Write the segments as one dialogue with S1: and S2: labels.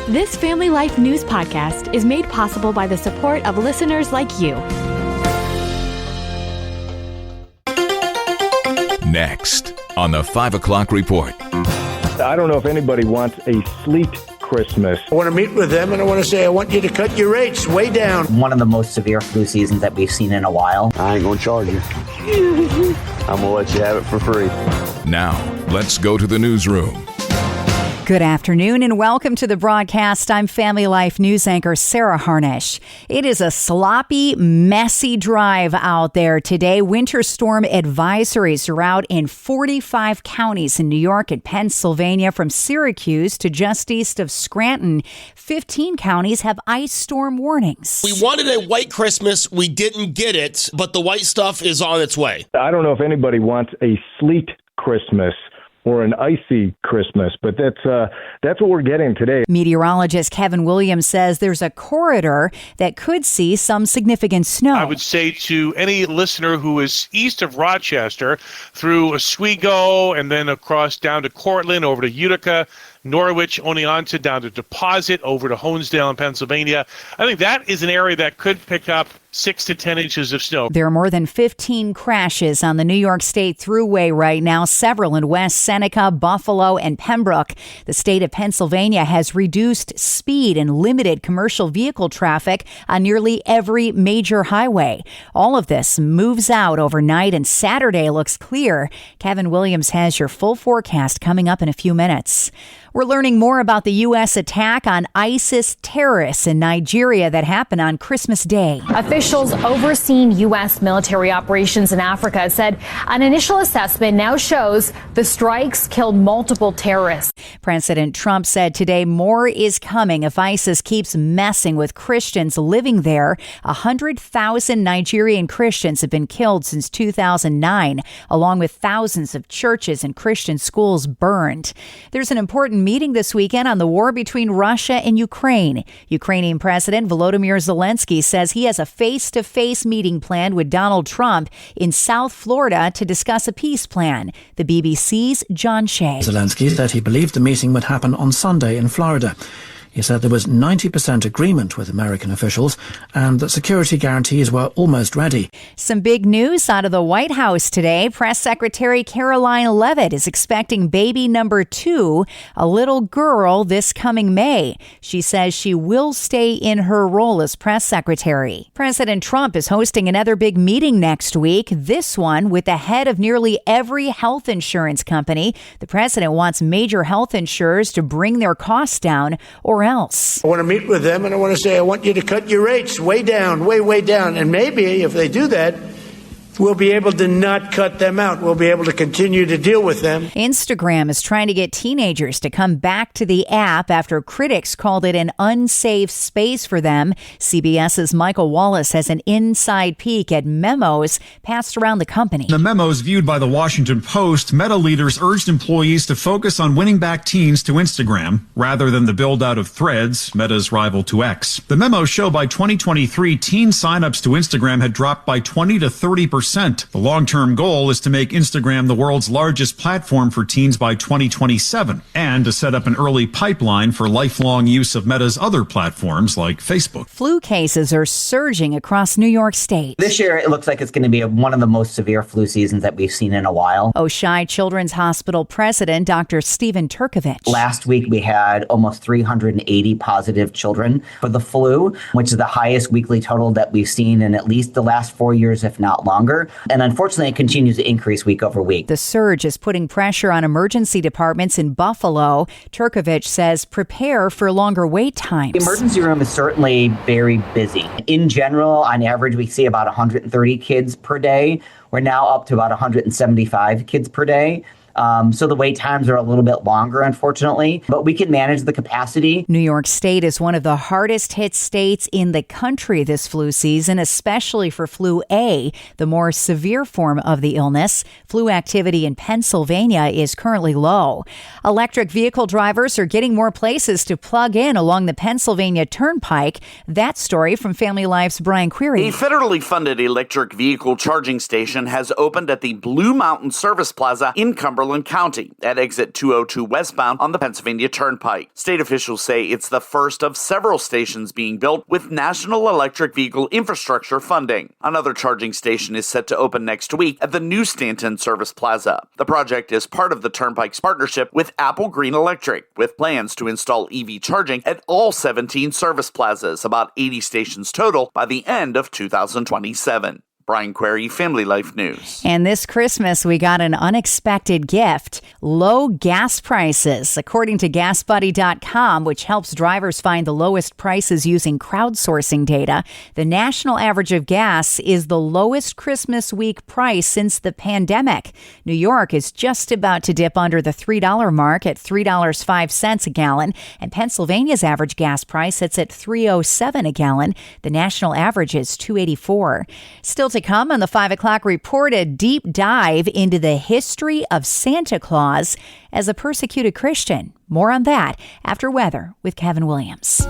S1: This Family Life News podcast is made possible by the support of listeners like you.
S2: Next on the 5 o'clock report.
S3: I don't know if anybody wants a sleet Christmas.
S4: I want to meet with them and I want to say, I want you to cut your rates way down.
S5: One of the most severe flu seasons that we've seen in a while.
S6: I ain't going to charge you. I'm going to let you have it for free.
S2: Now, let's go to the newsroom.
S7: Good afternoon and welcome to the broadcast. I'm Family Life News anchor Sarah Harnish. It is a sloppy, messy drive out there today. Winter storm advisories are out in 45 counties in New York and Pennsylvania, from Syracuse to just east of Scranton. 15 counties have ice storm warnings.
S8: We wanted a white Christmas. We didn't get it, but the white stuff is on its way.
S3: I don't know if anybody wants a sleet Christmas or an icy Christmas, but that's what we're getting today.
S7: Meteorologist Kevin Williams says there's a corridor that could see some significant snow.
S9: I would say to any listener who is east of Rochester, through Oswego and then across down to Cortland, over to Utica, Norwich, Oneonta, down to Deposit, over to Honesdale in Pennsylvania. I think that is an area that could pick up 6 to 10 inches of snow.
S7: There are more than 15 crashes on the New York State Thruway right now, several in West Seneca, Buffalo, and Pembroke. The state of Pennsylvania has reduced speed and limited commercial vehicle traffic on nearly every major highway. All of this moves out overnight, and Saturday looks clear. Kevin Williams has your full forecast coming up in a few minutes. We're learning more about the U.S. attack on ISIS terrorists in Nigeria that happened on Christmas Day.
S10: Officials overseeing U.S. military operations in Africa said an initial assessment now shows the strikes killed multiple terrorists.
S7: President Trump said today more is coming if ISIS keeps messing with Christians living there. 100,000 Nigerian Christians have been killed since 2009, along with thousands of churches and Christian schools burned. There's an important meeting this weekend on the war between Russia and Ukraine. Ukrainian President Volodymyr Zelensky says he has a face-to-face meeting planned with Donald Trump in South Florida to discuss a peace plan. The BBC's John Shea.
S11: Zelensky said he believed the meeting would happen on Sunday in Florida. He said there was 90% agreement with American officials and that security guarantees were almost ready.
S7: Some big news out of the White House today. Press Secretary Caroline Leavitt is expecting baby number 2, a little girl, this coming May. She says she will stay in her role as press secretary. President Trump is hosting another big meeting next week, this one with the head of nearly every health insurance company. The president wants major health insurers to bring their costs down or else.
S4: I want to meet with them and I want to say, I want you to cut your rates way down, way down. And maybe if they do that, we'll be able to not cut them out. We'll be able to continue to deal with them.
S7: Instagram is trying to get teenagers to come back to the app after critics called it an unsafe space for them. CBS's Michael Wallace has an inside peek at memos passed around the company.
S12: The memos viewed by the Washington Post, Meta leaders urged employees to focus on winning back teens to Instagram rather than the build-out of Threads, Meta's rival to X. The memos show by 2023, teen signups to Instagram had dropped by 20 to 30%. The long-term goal is to make Instagram the world's largest platform for teens by 2027 and to set up an early pipeline for lifelong use of Meta's other platforms like Facebook.
S7: Flu cases are surging across New York State.
S5: This year, it looks like it's going to be one of the most severe flu seasons that we've seen in a while.
S7: Oshai Children's Hospital President Dr. Stephen Turkovich.
S5: Last week, we had almost 380 positive children for the flu, which is the highest weekly total that we've seen in at least the last 4 years, if not longer. And unfortunately, it continues to increase week over week.
S7: The surge is putting pressure on emergency departments in Buffalo. Turkovich says prepare for longer wait times.
S5: The emergency room is certainly very busy. In general, on average, we see about 130 kids per day. We're now up to about 175 kids per day. So the wait times are a little bit longer, unfortunately, but we can manage the capacity.
S7: New York State is one of the hardest hit states in the country this flu season, especially for flu A, the more severe form of the illness. Flu activity in Pennsylvania is currently low. Electric vehicle drivers are getting more places to plug in along the Pennsylvania Turnpike. That story from Family Life's Brian Query.
S13: A federally funded electric vehicle charging station has opened at the Blue Mountain Service Plaza in Cumberland, Cumberland County at exit 202 westbound on the Pennsylvania Turnpike. State officials say it's the first of several stations being built with National Electric Vehicle Infrastructure funding. Another charging station is set to open next week at the new Stanton Service Plaza. The project is part of the Turnpike's partnership with Apple Green Electric, with plans to install EV charging at all 17 service plazas, about 80 stations total, by the end of 2027. Brian Query, Family Life News.
S7: And this Christmas, we got an unexpected gift: low gas prices. According to GasBuddy.com, which helps drivers find the lowest prices using crowdsourcing data, the national average of gas is the lowest Christmas week price since the pandemic. New York is just about to dip under the $3 mark at $3.05 a gallon, and Pennsylvania's average gas price sits at $3.07 a gallon. The national average is $2.84. Still to come on the 5 o'clock report, a deep dive into the history of Santa Claus as a persecuted Christian. More on that after weather with Kevin Williams.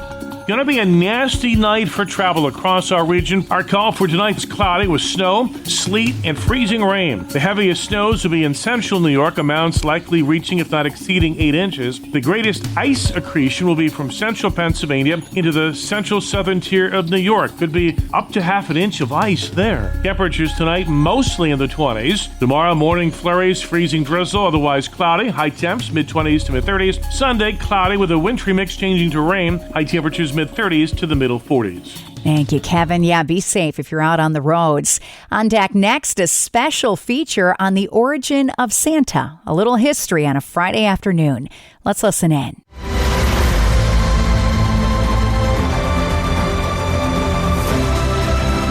S9: Going to be a nasty night for travel across our region. Our call for tonight is cloudy with snow, sleet, and freezing rain. The heaviest snows will be in central New York, amounts likely reaching, if not exceeding, 8 inches. The greatest ice accretion will be from central Pennsylvania into the central southern tier of New York. Could be up to half an inch of ice there. Temperatures tonight mostly in the 20s. Tomorrow morning flurries, freezing drizzle, otherwise cloudy. High temps mid-20s to mid-30s. Sunday cloudy with a wintry mix changing to rain. High temperatures mid-30s to the middle 40s.
S7: Thank you, Kevin. Yeah, be safe if you're out on the roads. On deck next, a special feature on the origin of Santa. A little history on a Friday afternoon. Let's listen in.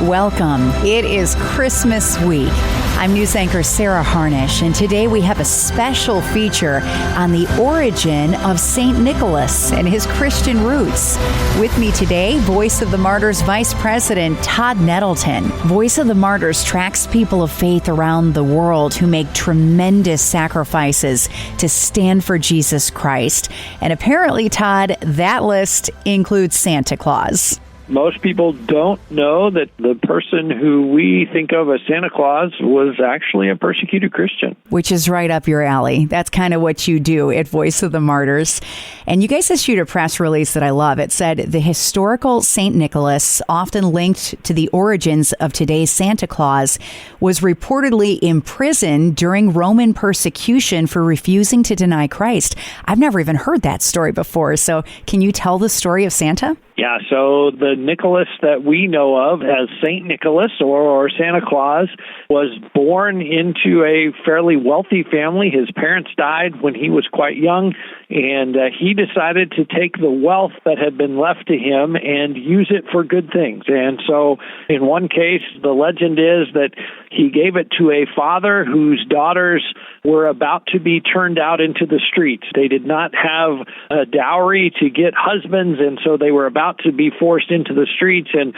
S7: Welcome. It is Christmas week. I'm news anchor Sarah Harnish, and today we have a special feature on the origin of St. Nicholas and his Christian roots. With me today, Voice of the Martyrs Vice President Todd Nettleton. Voice of the Martyrs tracks people of faith around the world who make tremendous sacrifices to stand for Jesus Christ. And apparently, Todd, that list includes Santa Claus.
S14: Most people don't know that the person who we think of as Santa Claus was actually a persecuted Christian.
S7: Which is right up your alley. That's kind of what you do at Voice of the Martyrs. And you guys issued a press release that I love. It said, the historical St. Nicholas, often linked to the origins of today's Santa Claus, was reportedly imprisoned during Roman persecution for refusing to deny Christ. I've never even heard that story before. So can you tell the story of Santa?
S14: Yeah, so the Nicholas that we know of as St. Nicholas or Santa Claus was born into a fairly wealthy family. His parents died when he was quite young, and he decided to take the wealth that had been left to him and use it for good things. And so in one case, the legend is that he gave it to a father whose daughters were about to be turned out into the streets. They did not have a dowry to get husbands, and so they were about to be forced into the streets. And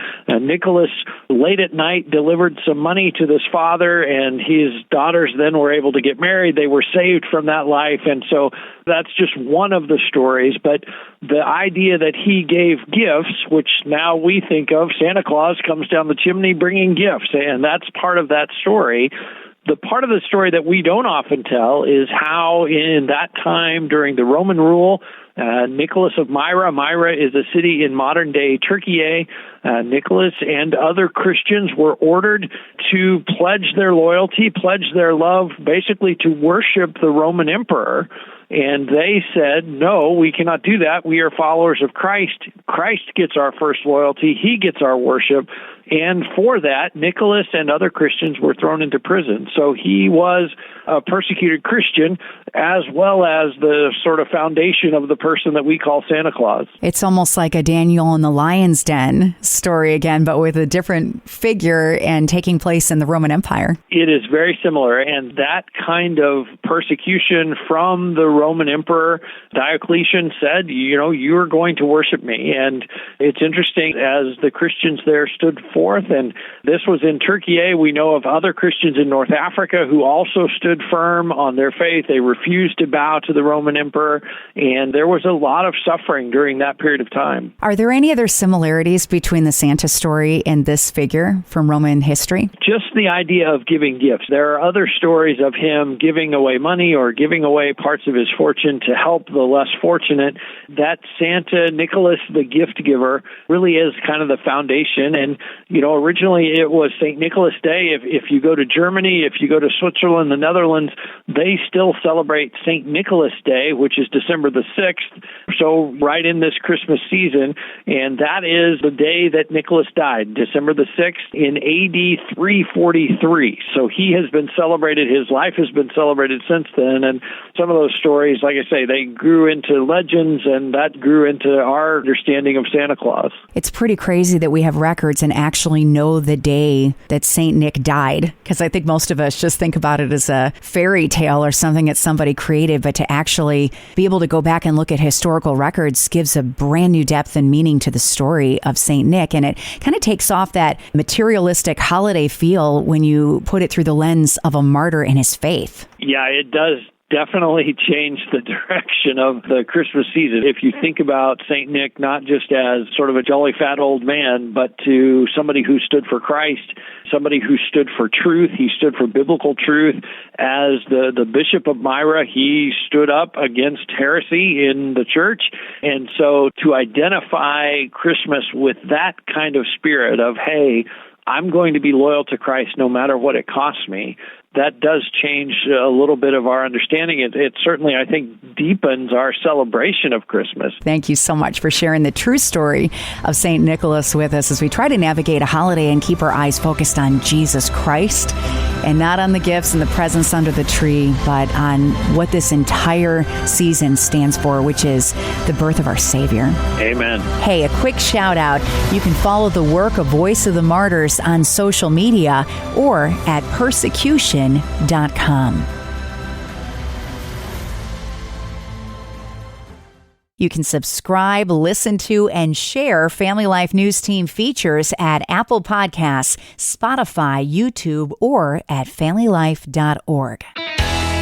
S14: Nicholas, late at night, delivered some money to this father, and his daughters then were able to get married. They were saved from that life. And so that's just one of the stories. But the idea that he gave gifts, which now we think of, Santa Claus comes down the chimney bringing gifts, and that's part of that story. The part of the story that we don't often tell is how in that time during the Roman rule, Nicholas of Myra is a city in modern-day Turkey. Nicholas and other Christians were ordered to pledge their loyalty, pledge their love, basically to worship the Roman emperor. And they said, no, we cannot do that. We are followers of Christ. Christ gets our first loyalty. He gets our worship. And for that, Nicholas and other Christians were thrown into prison. So he was a persecuted Christian as well as the sort of foundation of the person that we call Santa Claus.
S7: It's almost like a Daniel in the Lion's Den story again, but with a different figure and taking place in the Roman Empire.
S14: It is very similar. And that kind of persecution from the Roman Emperor Diocletian said, you're going to worship me. And it's interesting, as the Christians there stood forth, and this was in Turkey. We know of other Christians in North Africa who also stood firm on their faith. They refused to bow to the Roman Emperor, and there was a lot of suffering during that period of time.
S7: Are there any other similarities between the Santa story and this figure from Roman history?
S14: Just the idea of giving gifts. There are other stories of him giving away money or giving away parts of his fortune to help the less fortunate. That Santa Nicholas, the gift giver, really is kind of the foundation. And, originally it was St. Nicholas Day. If you go to Germany, if you go to Switzerland, the Netherlands, they still celebrate St. Nicholas Day, which is December the 6th. So right in this Christmas season. And that is the day that Nicholas died, December the 6th in AD 343. So he has been celebrated. His life has been celebrated since then. And some of those stories, like I say, they grew into legends, and that grew into our understanding of Santa Claus.
S7: It's pretty crazy that we have records and actually know the day that St. Nick died, because I think most of us just think about it as a fairy tale or something that somebody created, but to actually be able to go back and look at historical records gives a brand new depth and meaning to the story of St. Nick, and it kind of takes off that materialistic holiday feel when you put it through the lens of a martyr and his faith.
S14: Yeah, it does definitely change the direction of the Christmas season. If you think about St. Nick not just as sort of a jolly fat old man, but to somebody who stood for Christ, somebody who stood for truth. He stood for biblical truth. As the Bishop of Myra, he stood up against heresy in the church. And so to identify Christmas with that kind of spirit of, hey, I'm going to be loyal to Christ no matter what it costs me, that does change a little bit of our understanding. It certainly, I think, deepens our celebration of Christmas.
S7: Thank you so much for sharing the true story of St. Nicholas with us as we try to navigate a holiday and keep our eyes focused on Jesus Christ and not on the gifts and the presents under the tree, but on what this entire season stands for, which is the birth of our Savior.
S14: Amen.
S7: Hey, a quick shout out. You can follow the work of Voice of the Martyrs on social media or at persecution.com. You can subscribe, listen to, and share Family Life News Team features at Apple Podcasts, Spotify, YouTube, or at familylife.org.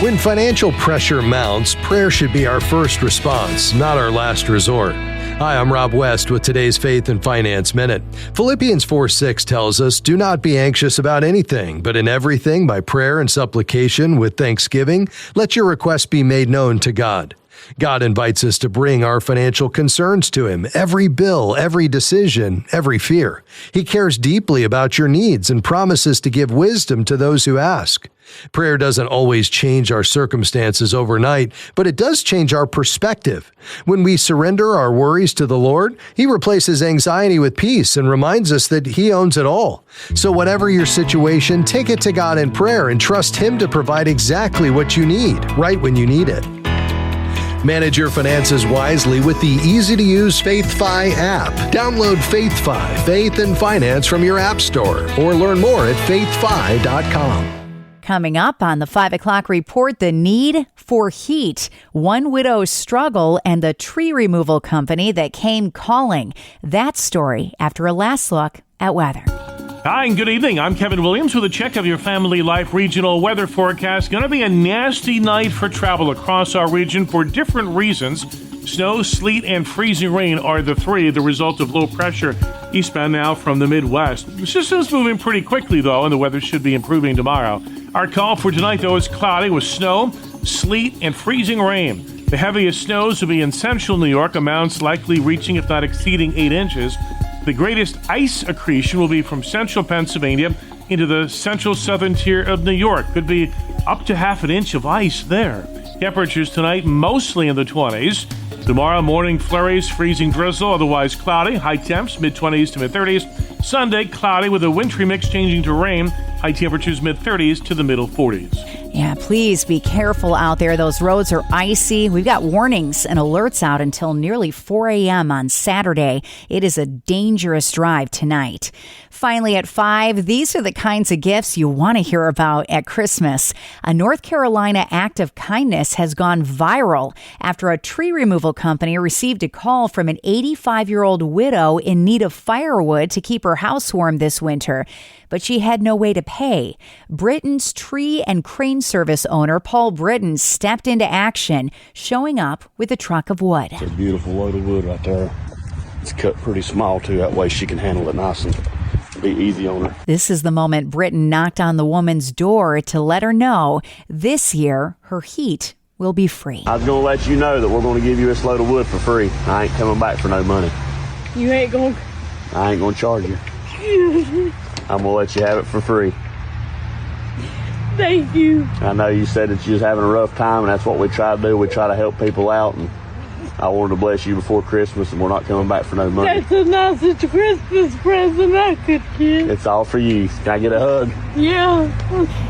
S15: When financial pressure mounts, prayer should be our first response, not our last resort. Hi, I'm Rob West with today's Faith and Finance Minute. Philippians 4:6 tells us, "Do not be anxious about anything, but in everything by prayer and supplication with thanksgiving, let your requests be made known to God." God invites us to bring our financial concerns to Him, every bill, every decision, every fear. He cares deeply about your needs and promises to give wisdom to those who ask. Prayer doesn't always change our circumstances overnight, but it does change our perspective. When we surrender our worries to the Lord, He replaces anxiety with peace and reminds us that He owns it all. So whatever your situation, take it to God in prayer and trust Him to provide exactly what you need, right when you need it. Manage your finances wisely with the easy-to-use FaithFi app. Download FaithFi, Faith and Finance from your app store, or learn more at faithfi.com.
S7: Coming up on the 5 o'clock report, the need for heat, one widow's struggle, and the tree removal company that came calling. That story after a last look at weather.
S9: Hi, and good evening. I'm Kevin Williams with a check of your Family Life regional weather forecast. Going to be a nasty night for travel across our region for different reasons. Snow, sleet, and freezing rain are the three, the result of low pressure eastbound now from the Midwest. The system's moving pretty quickly, though, and the weather should be improving tomorrow. Our call for tonight, though, is cloudy with snow, sleet, and freezing rain. The heaviest snows will be in central New York, amounts likely reaching, if not exceeding, 8 inches. The greatest ice accretion will be from central Pennsylvania into the central southern tier of New York. Could be up to half an inch of ice there. Temperatures tonight mostly in the 20s. Tomorrow morning flurries, freezing drizzle, otherwise cloudy. High temps, mid-20s to mid-30s. Sunday, cloudy with a wintry mix changing to rain. High High temperatures mid-30s to the middle 40s.
S7: Yeah, please be careful out there. Those roads are icy. We've got warnings and alerts out until nearly 4 a.m. on Saturday. It is a dangerous drive tonight. Finally, at 5, these are the kinds of gifts you want to hear about at Christmas. A North Carolina act of kindness has gone viral after a tree removal company received a call from an 85-year-old widow in need of firewood to keep her house warm this winter. But she had no way to pay. Britain's tree and crane service owner, Paul Britton, stepped into action, showing up with a truck of wood.
S16: It's a beautiful load of wood right there. It's cut pretty small, too. That way she can handle it nice and be easy on her.
S7: This is the moment Britton knocked on the woman's door to let her know this year her heat will be free.
S16: I was going to let you know that we're going to give you this load of wood for free. I ain't coming back for no money.
S17: You ain't going?
S16: I ain't going to charge you. I'm going to let you have it for free.
S17: Thank you.
S16: I know you said that you was having a rough time, and that's what we try to do. We try to help people out, and I wanted to bless you before Christmas, and we're not coming back for no money.
S17: That's the nicest Christmas present I could get.
S16: It's all for you. Can I get a hug?
S17: Yeah.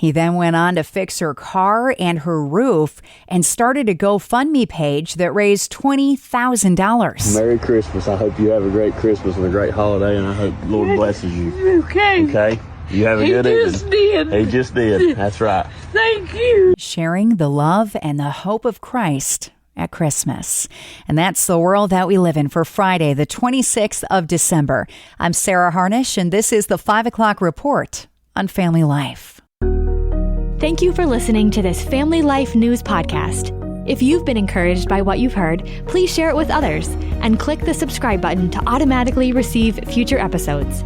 S7: He then went on to fix her car and her roof and started a GoFundMe page that raised $20,000.
S16: Merry Christmas. I hope you have a great Christmas and a great holiday, and I hope the Lord blesses you.
S17: Okay.
S16: Okay? You have a good evening.
S17: He just did.
S16: He just did. That's right.
S17: Thank you.
S7: Sharing the love and the hope of Christ at Christmas. And that's the world that we live in for Friday, the 26th of December. I'm Sarah Harnish, and this is the 5 o'clock report on Family Life.
S1: Thank you for listening to this Family Life News podcast. If you've been encouraged by what you've heard, please share it with others and click the subscribe button to automatically receive future episodes.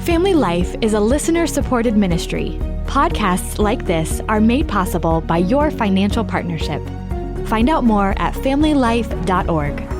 S1: Family Life is a listener-supported ministry. Podcasts like this are made possible by your financial partnership. Find out more at familylife.org.